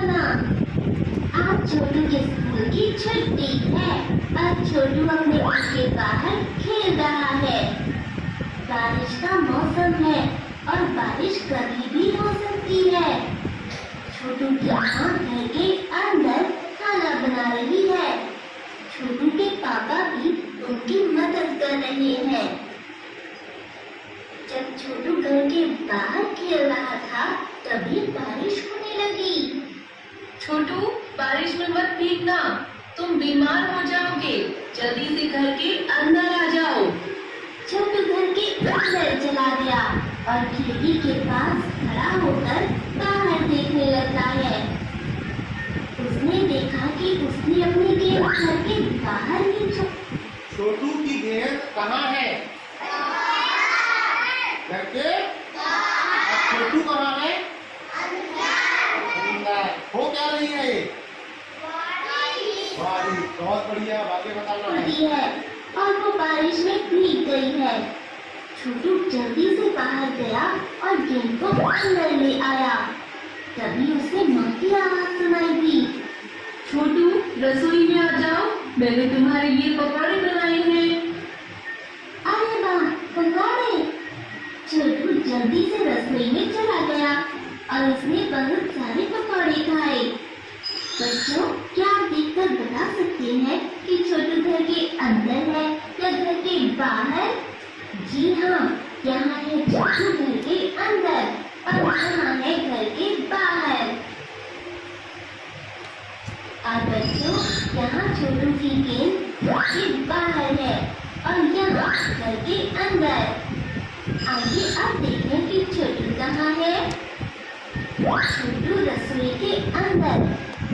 ना, आज छोटू के स्कूल की छुट्टी है और छोटू अपने घर के बाहर खेल रहा है। बारिश का मौसम है और बारिश कभी भी हो सकती है। छोटू की माँ घर के अंदर खाना बना रही है। छोटू के पापा भी उनकी मदद कर रहे हैं। जब छोटू घर के बाहर खेल रहा था तभी बारिश होने लगी। छोटू, बारिश में मत भीगना, तुम बीमार हो जाओगे। जल्दी से घर के अंदर आ जाओ। छोटू घर के अंदर चला गया और खिड़की के पास खड़ा होकर बाहर देखने लगता है। उसने देखा कि उसने अपनी गेंद घर के बाहर ही छोटू की गेंद कहाँ है? घर के? छोटू कहाँ है? हो क्या रही है ये? बारिश। बहुत बढ़िया, बातें बताना है और वो बारिश में भीग गई है। छोटू जल्दी से बाहर गया और गेंद को अंदर ले आया। तभी उसे माँ की आवाज सुनाई दी। छोटू, रसोई में आ जाओ, मैंने तुम्हारे लिए पकौड़े बनाए हैं। अरे वाह, पकौड़े! छोटू जल्दी से रसोई में चला गया और उसने बहुत सारे पकौड़े खाए। बच्चों, क्या आप देखकर बता सकते हैं कि छोटू घर के अंदर है या घर के बाहर? जी हाँ, यहाँ है छोटू घर के अंदर और यहाँ है घर के बाहर। और बच्चों, यहाँ छोटू की गेंद घर के बाहर है और यहाँ घर के अंदर। आइए अब देखें कि छोटू कहाँ है। छोटू रसोई के अंदर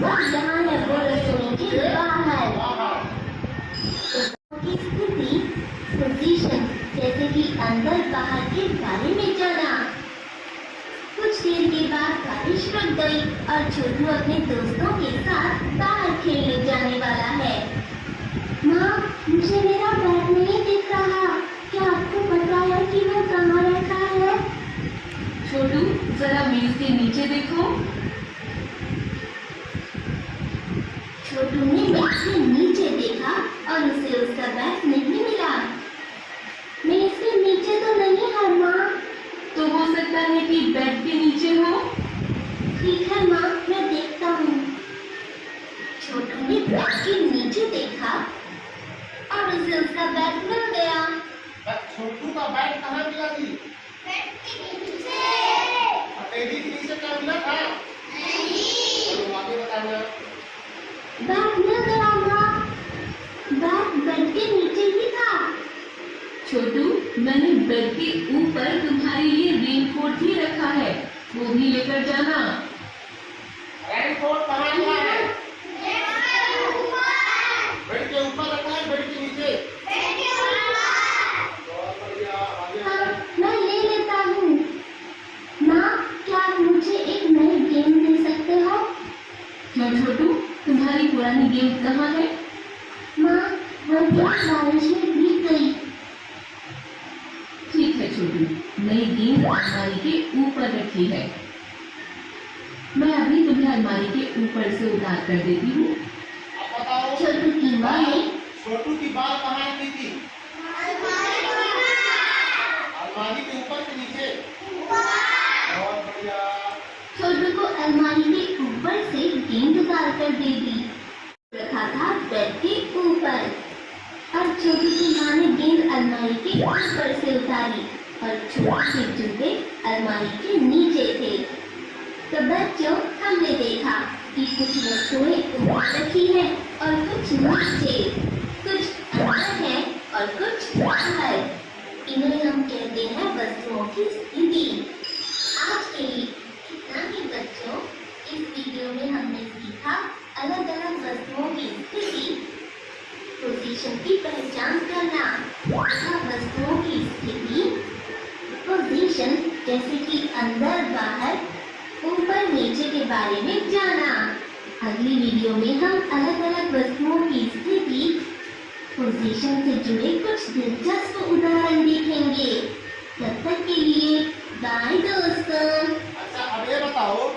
और यहाँ है वो रसोई के बाहर। की स्थिति, पोजीशन, जैसे कि अंदर बाहर के बारे में जाना। कुछ देर के बाद बारिश रुक गई और छोटू अपने दोस्तों के साथ बाहर खेलने जाने वाला है। माँ, मुझे मेरा बैग नहीं दिख रहा, क्या आपको पता है कि वो कहाँ रखा है? छोटू, जरा मेज के नीचे देखो। छोटू ने मेज के नीचे देखा और उसे उसका बैग नहीं मिला। मेज के नीचे तो नहीं है माँ। तो हो सकता है कि बेड के नीचे हो। ठीक है माँ, मैं देखता हूँ। छोटू ने बेड के नीचे देखा और उसे उसका बैग मिल गया। छोटू का बैग कहाँ मिला थी? बेड के नीचे। टेडी के नीचे क्या मिला था? नहीं। बातें बताना। बैग मिल गया माँ, बैग बेड के नीचे ही था। छोटू, मैंने बेड के ऊपर तुम्हारे लिए रेनकोट ही रखा है, वो भी लेकर जाना। रेनकोट कहाँ मिला है? बेड के ऊपर रखा है, बेड के नीचे? बहुत बढ़िया, आगे। हाँ, मैं ले लेता हूँ। माँ, क्या आप मुझे एक नई गेम दे सकते हो? क्यों छोटू, तुम्हारी पुरानी गेंद कहाँ है? माँ, वो गेंद बारिश में भीग गई। ठीक है छोटू, नई गेंद अलमारी के ऊपर रखी है। मैं अभी तुम्हें अलमारी के ऊपर से उतार कर देती हूँ। अब बताओ, छोटू की माँ ने छोटू की बाल कहाँ की थी? अलमारी के ऊपर के नीचे? बहुत बढ़िया। छोटू को अलमारी के ऊपर से गेंद उतार कर दे दी। रखा था बेड के ऊपर और छोटू की माँ ने गेंद अलमारी के ऊपर से उतारी और छोटू के जूते अलमारी के नीचे थे। तो बच्चों, हमने देखा कि कुछ वस्तुएं ऊपर रखी है और कुछ नीचे, कुछ अंदर है और कुछ बाहर। इन्हें हम कहते हैं वस्तुओं की स्थिति। आज के लिए इतना ही बच्चों। इस वीडियो में हमने सीखा अलग अलग वस्तुओं की स्थिति, पोजीशन की पहचान करना, वस्तुओं की स्थिति, पोजीशन जैसे कि अंदर बाहर, ऊपर नीचे के बारे में जाना। अगली वीडियो में हम अलग अलग वस्तुओं की स्थिति, पोजीशन से जुड़े कुछ दिलचस्प उदाहरण देखेंगे। तब तक के लिए बाय दोस्तों। अच्छा, अब ये बताओ,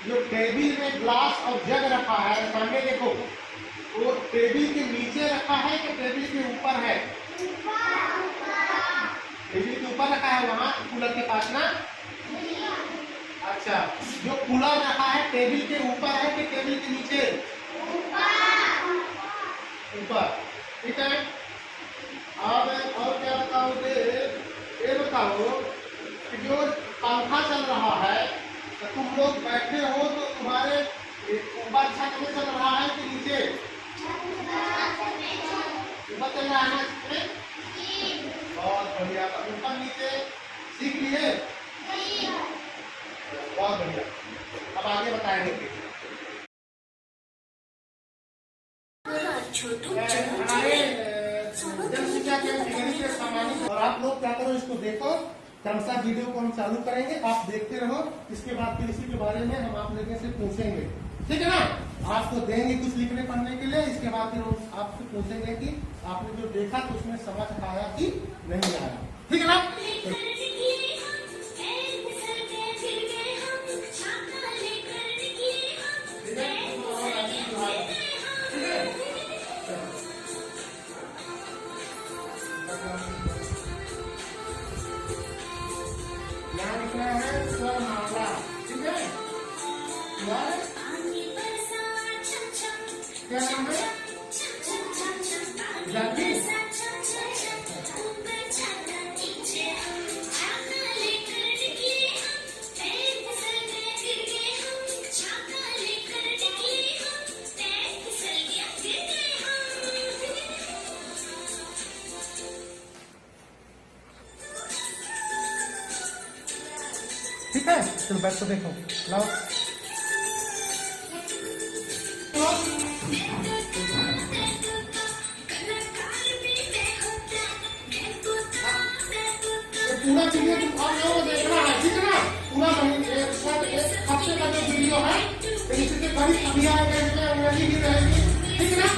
जो टेबल में ग्लास और जग रखा है, सामने देखो, वो टेबल के नीचे रखा है कि टेबल के ऊपर है? टेबल के ऊपर रखा है, वहां कूलर के पास ना। अच्छा, जो कूलर रखा है टेबल के ऊपर है कि टेबल के नीचे? ऊपर। ठीक है। अब और क्या बताओगे? ये बताओ कि जो पंखा चल रहा है तो तुम लोग बैठे हो तो तुम्हारे ऊपर छत में चल रहा है कि नीचे? ऊपर चल रहा है ना इसमें? बहुत बढ़िया। तो ऊपर नीचे सीख लिए? बहुत बढ़िया। अब आगे बताएंगे। और आप लोग क्या करो, इसको देखो, क्रमशः वीडियो को हम चालू करेंगे, आप देखते रहो। इसके बाद फिर इसी के बारे में हम आप लोगों से पूछेंगे, ठीक है ना। आपको देंगे कुछ लिखने पढ़ने के लिए, इसके बाद फिर हम आपसे पूछेंगे कि आपने जो देखा तो उसमें समझ आया कि नहीं आया, ठीक है ना। यहाँ लिखना है स्वरमाला, ठीक है। क्या नाम है? जानवी? ठीक है, चलो बैठ को देखो, लाओ। पूरा वीडियो तुम आप लोगों को देखना है, ठीक है ना। पूरा एक हफ्ते का जो वीडियो है इससे करीब अभी आएगा, इसमें अंग्रेजी भी रहेगी, ठीक है ना।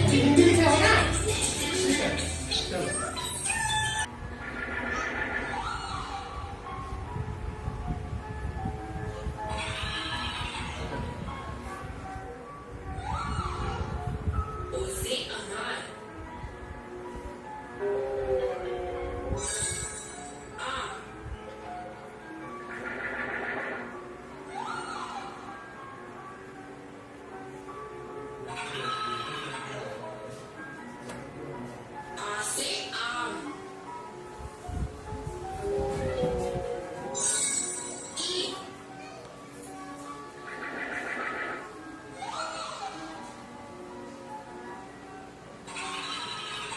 अभी हिंदी लिखे हो ना, ठीक है। चलो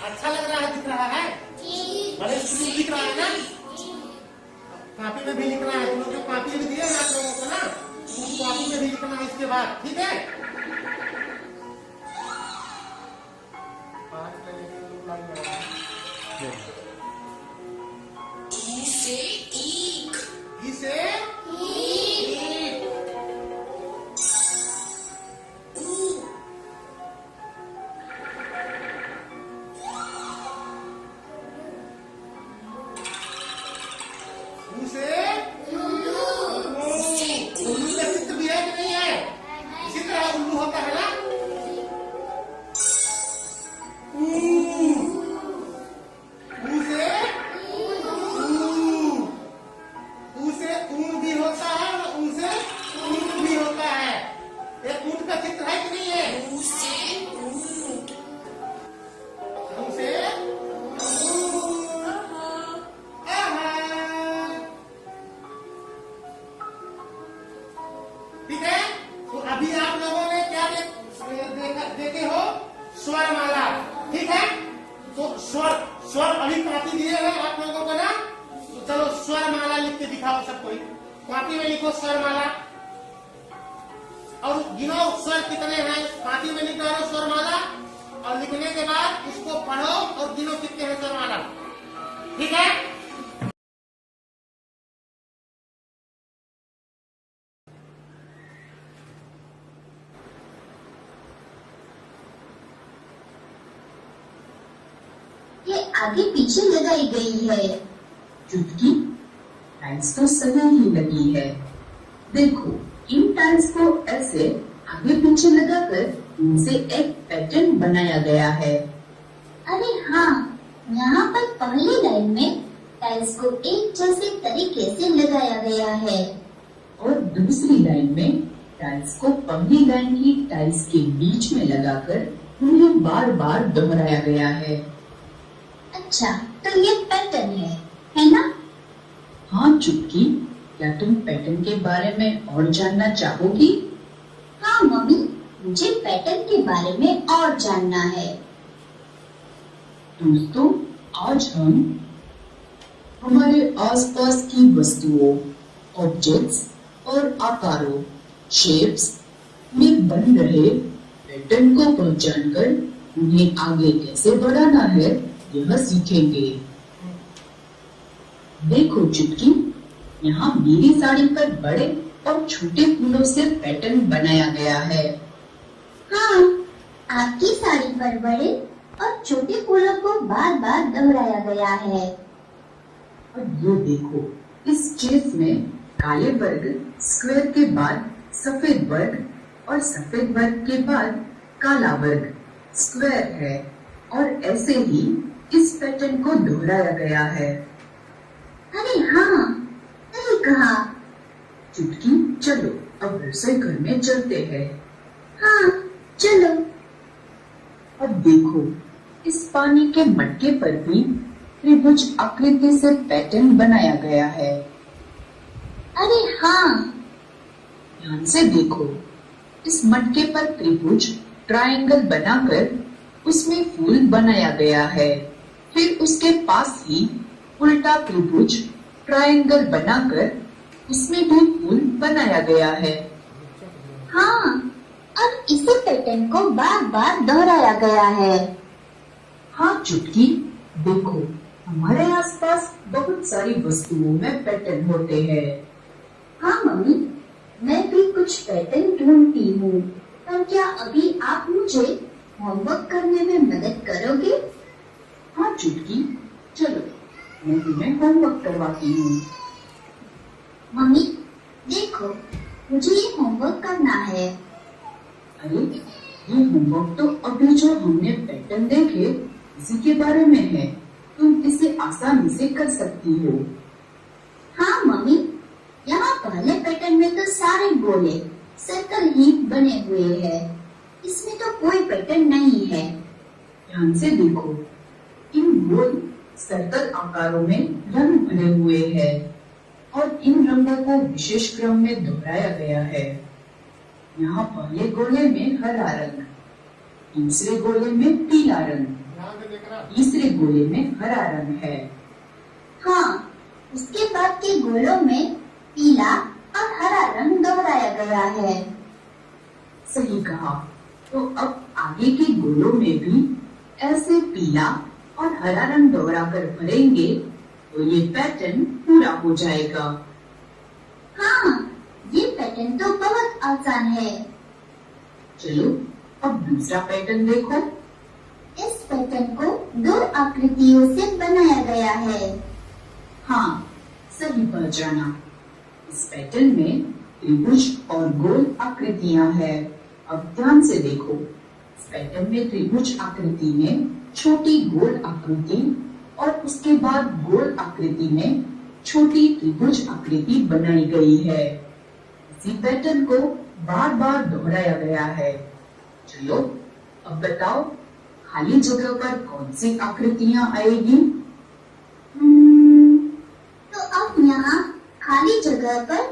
अच्छा लग रहा है, दिख रहा है, बड़े स्कूल दिख रहा है ना। कॉपी में भी लिखना है, तुम लोग जो कॉपी में दिए ना आप लोगों को ना, उस कॉपी में भी लिखना है इसके बाद, ठीक है। ठीक है, तो अभी आप लोगों ने क्या देखे हो? स्वरमाला, ठीक है। तो स्वर अभी कॉपी दिए हैं आप लोगों को ना, तो चलो स्वरमाला लिख के दिखाओ सब कोई। कॉपी में लिखो स्वरमाला और गिनो स्वर कितने हैं। कॉपी में लिख डालो स्वरमाला और लिखने के बाद उसको पढ़ो और गिनो कितने हैं स्वरमाला, ठीक है। ये आगे पीछे लगाई गई है। चुटकी टाइल्स तो सदा ही लगी है। देखो इन टाइल्स को ऐसे आगे पीछे लगाकर उनसे एक पैटर्न बनाया गया है। अरे हाँ, यहाँ पर पहली लाइन में टाइल्स को एक जैसे तरीके से लगाया गया है और दूसरी लाइन में टाइल्स को पहली लाइन की टाइल्स के बीच में लगाकर उन्हें बार बार दोहराया गया है। अच्छा, तो ये पैटर्न है ना? हाँ चुटकी, क्या तुम पैटर्न के बारे में और जानना चाहोगी? हाँ मम्मी, मुझे पैटर्न के बारे में और जानना है। दोस्तों, आज हम हमारे आसपास की वस्तुओं, ऑब्जेक्ट्स और आकारों, शेप्स में बन रहे पैटर्न को पहचानकर उन्हें आगे कैसे बढ़ाना है, यह सीखेंगे। देखो चुटकी, यहाँ मेरी साड़ी पर बड़े और छोटे फूलों से पैटर्न बनाया गया है। हाँ, आपकी साड़ी पर बड़े और छोटे फूलों को बार बार दोहराया गया है। और ये देखो, इस चेस में काले वर्ग स्क्वायर के बाद सफेद वर्ग और सफेद वर्ग के बाद काला वर्ग स्क्वायर है और ऐसे ही इस पैटर्न को दोहराया गया है। अरे हाँ, सही कहा। चुटकी, चलो अब रसोई घर में चलते हैं। हाँ, चलो। अब देखो, इस पानी के मटके पर भी त्रिभुज आकृति से पैटर्न बनाया गया है। अरे हाँ, ध्यान से देखो, इस मटके पर त्रिभुज ट्रायंगल बनाकर उसमें फूल बनाया गया है। फिर उसके पास ही उल्टा त्रिभुज ट्रायंगल बनाकर उसमें भी फूल बनाया गया है। हाँ, अब इसी पैटर्न को बार बार दोहराया गया है। हाँ चुटकी, देखो, हमारे आसपास बहुत सारी वस्तुओं में पैटर्न होते हैं। हाँ मम्मी, मैं भी कुछ पैटर्न ढूंढती हूँ, पर क्या अभी आप मुझे होमवर्क करने में मदद करोगे? हाँ चुटकी, चलो मैं तुम्हें होमवर्क करवाती हूँ। मम्मी, देखो, मुझे ये होमवर्क करना है। अरे, ये होमवर्क तो अभी जो हमने पैटर्न देखे इसी के बारे में है। तुम इसे आसानी से कर सकती हो। हाँ मम्मी, यहाँ पहले पैटर्न में तो सारे गोले सर्कल ही बने हुए हैं। इसमें तो कोई पैटर्न नहीं है। ध्यान से देखो, इन गोल सर्कल आकारों में रंग भरे हुए हैं और इन रंगों को विशेष क्रम में दोहराया गया है। यहाँ पहले गोले में हरा रंग, दूसरे गोले में पीला रंग, तीसरे गोले में हरा रंग है। हाँ, उसके बाद के गोलों में पीला और हरा रंग दोहराया गया है। सही कहा। तो अब आगे के गोलों में भी ऐसे पीला और हरा रंग दोहरा कर भरेंगे तो ये पैटर्न पूरा हो जाएगा। हाँ, ये पैटर्न तो बहुत आसान है। चलो अब दूसरा पैटर्न देखो। इस पैटर्न को दो आकृतियों से बनाया गया है। हाँ, सही पहचाना। इस पैटर्न में त्रिभुज और गोल आकृतियां हैं। अब ध्यान से देखो, इस पैटर्न में त्रिभुज आकृति में छोटी गोल आकृति और उसके बाद गोल आकृति में छोटी त्रिभुज आकृति बनाई गई है। इसी पैटर्न को बार बार दोहराया गया है। चलो अब बताओ, खाली जगह पर कौन सी आकृतियां आएगी? तो अब यहाँ खाली जगह पर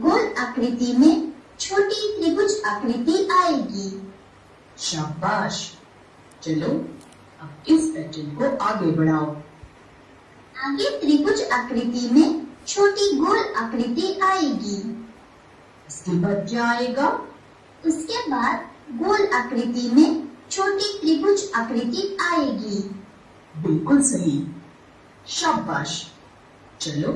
गोल आकृति में छोटी त्रिभुज आकृति आएगी। शाबाश। चलो अब इस पैटर्न को आगे बढ़ाओ। आगे त्रिभुज आकृति में छोटी गोल आकृति आएगी। इसके बाद क्या आएगा? उसके बाद गोल आकृति में छोटी त्रिभुज आकृति आएगी। बिल्कुल सही, शाबाश। चलो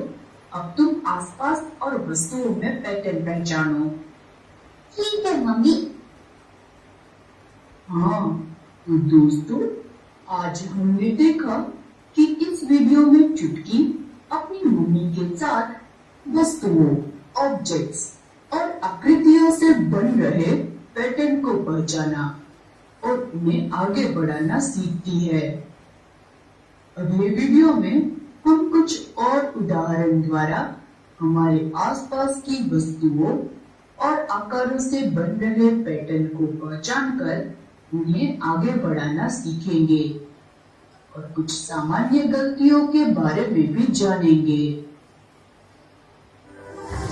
अब तुम आसपास और वस्तुओं में पैटर्न पहचानो। ठीक है मम्मी। हाँ तो दोस्तों, आज हमने देखा कि इस वीडियो में चुटकी अपनी मम्मी के साथ वस्तुओं, ऑब्जेक्ट्स और आकृति आकृतियों से बन रहे पैटर्न को पहचाना और उन्हें आगे बढ़ाना सीखती है। अगले वीडियो में हम कुछ और उदाहरण द्वारा हमारे आसपास की वस्तुओं और आकारों से बन रहे पैटर्न को पहचान कर उन्हें आगे बढ़ाना सीखेंगे और कुछ सामान्य गलतियों के बारे में भी जानेंगे।